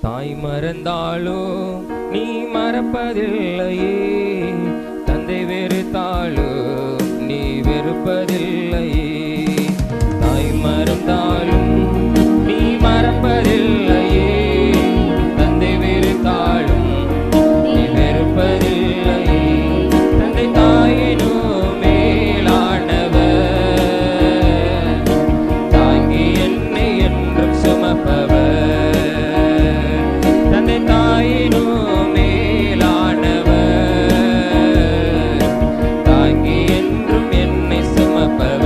தாய் மறந்தாலும் நீ மறப்பதில்லையே, தந்தை வெறுத்தாலும் நீ வெறுப்பதில்லையே. தாய் மறந்தாலும் நீ மறப்பதில்லையே, தந்தை வெறுத்தாலும் நீ வெறுப்பதில்லையே. தந்தை தாயினும் மேலானவர், தாங்கி என்னை என்றும் சுமப்பவர். தந்தை தாயினும் மேலானவர், தாங்கி என்றும் என்னை சுமப்பவர்.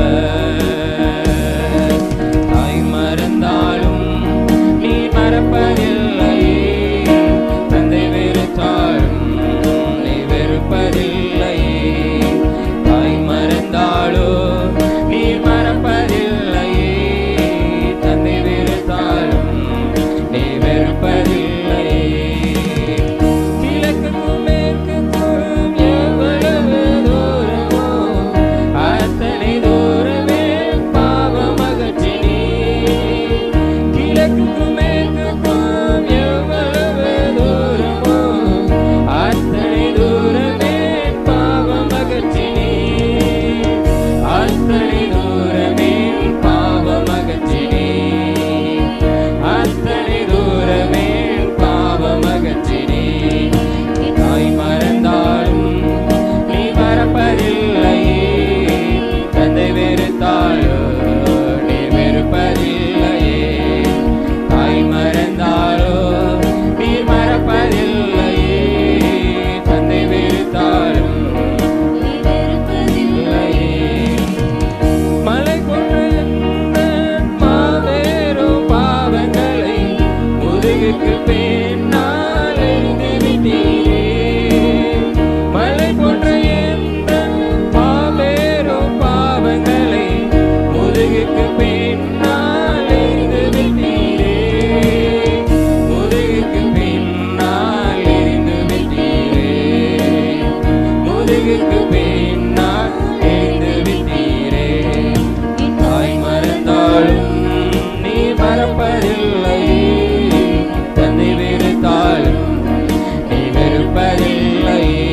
தாய் மறந்தாலும் நீ மறப்பதில்லையே, தந்தை வெறுத்தாலும் நீ வெறுப்பதில்லையே. தாய் மறந்தாலும் நீ மறப்பதில்லையே, தந்தை வெறுத்தாலும் நீ வெறுப்பதில்லையே. கிழக்குக்கும் மேற்குக்கும் எவ்வளவு தூரமோ அத்தனை தூரமே பாவம் அகற்றினீ. கிழக்குக்கும் மேற்குக்கும் எவ்வளவு தூரமோ அத்தனை தூரமே பாவம் அகற்றினீ. அத்தனை தூரமே பாவம் அகற்றினீ. அத்தனை தூரமே பாவம் அகற்றினீ. தாய் மறந்தாலும் நீ மறப்பதில்லையே, தந்தை வெறுத்தாலும் நீ வெறுப்பதில்லையே. தாய் மறந்தாலும் நீ மறப்பதில்லையே, தந்தை வெறுத்தாலும் நீ வெறுப்பதில்லையே. மலை போன்ற எந்தன் மாபெரும் பாவங்களை முதுகுக்கு பின்னால் எறிந்து விட்டீரே. மலை போன்ற எந்தன் மாபெரும் பாவங்களை முதுகுக்கு பின்னால் எறிந்து விட்டீரே. முதுகுக்கு பின்னால் எறிந்து விட்டீரே. முதுகுக்கு பின்னால் எறிந்து விட்டீரே. தாய் மறந்தாலும் நீ மறப்பதில்லையே, தந்தை வெறுத்தாலும் நீ வெறுப்பதில்லையே.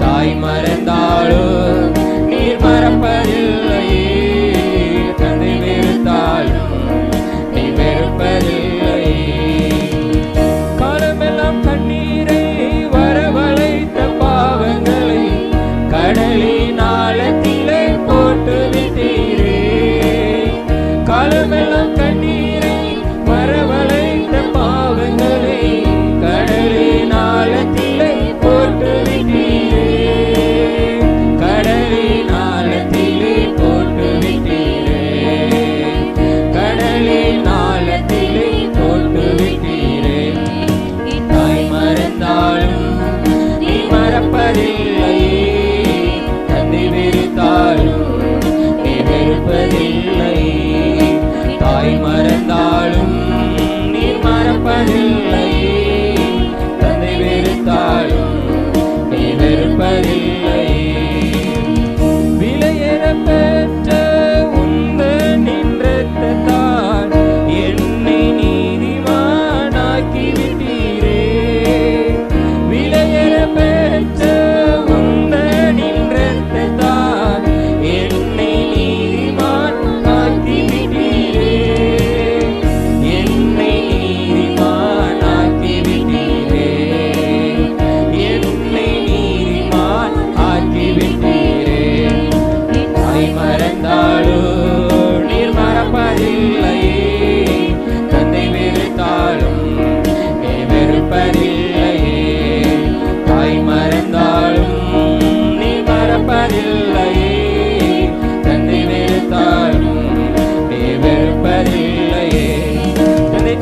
தாய் மறந்தாலும் நீ மறப்பதில்லையே, தந்தை வெறுத்தாலும் நீ வெறுப்பதில்லையே. காலமெல்லாம் கண்ணீரை வரவழைத்த பாவங்களை கடலின் ஆழத்திலே போட்டு விட்டீரே. காலமெல்லாம் கண்ணீரை வரவழைத்த பாவங்களை கடலின் ஆழத்திலே போட்டு விட்டீரே. கடலின் ஆழத்திலே போட்டு விட்டீரே. கடலின் ஆழத்திலே போட்டு விட்டீரே. தாய் மறந்தாலும் நீ மறப்பதில்லையே, தந்தை வெறுத்தாலும் நீ வெறுப்பதில்லையே. தாய் மறந்தாலும் நீ மறப்பதில்லையே, தந்தை வெறுத்தாலும் நீ வெறுப்பதில்லையே. விலையேற பெற்ற உந்தனின் இரத்தத்தால் என்னை நீதிமானாக்கி விட்டீரே. விலையேற பெற்ற உந்தனின் இரத்தத்தால் என்னை நீதிமான் ஆக்கி விட்டீரே. என்னை நீதிமான் ஆக்கி விட்டீரே. என்னை நீதிமான் ஆக்கி விட்டீரே. தாய் மறந்தாலும் நீர் மறப்பதில்லையே, தந்தை வெறுத்தாலும் நீ வெறுப்பதில்லையே. தாய் மறந்தாலும் நீ மறப்பதில்லையே, தந்தை வெறுத்தாலும் நீ வெறுப்பதில்லையே. தந்தை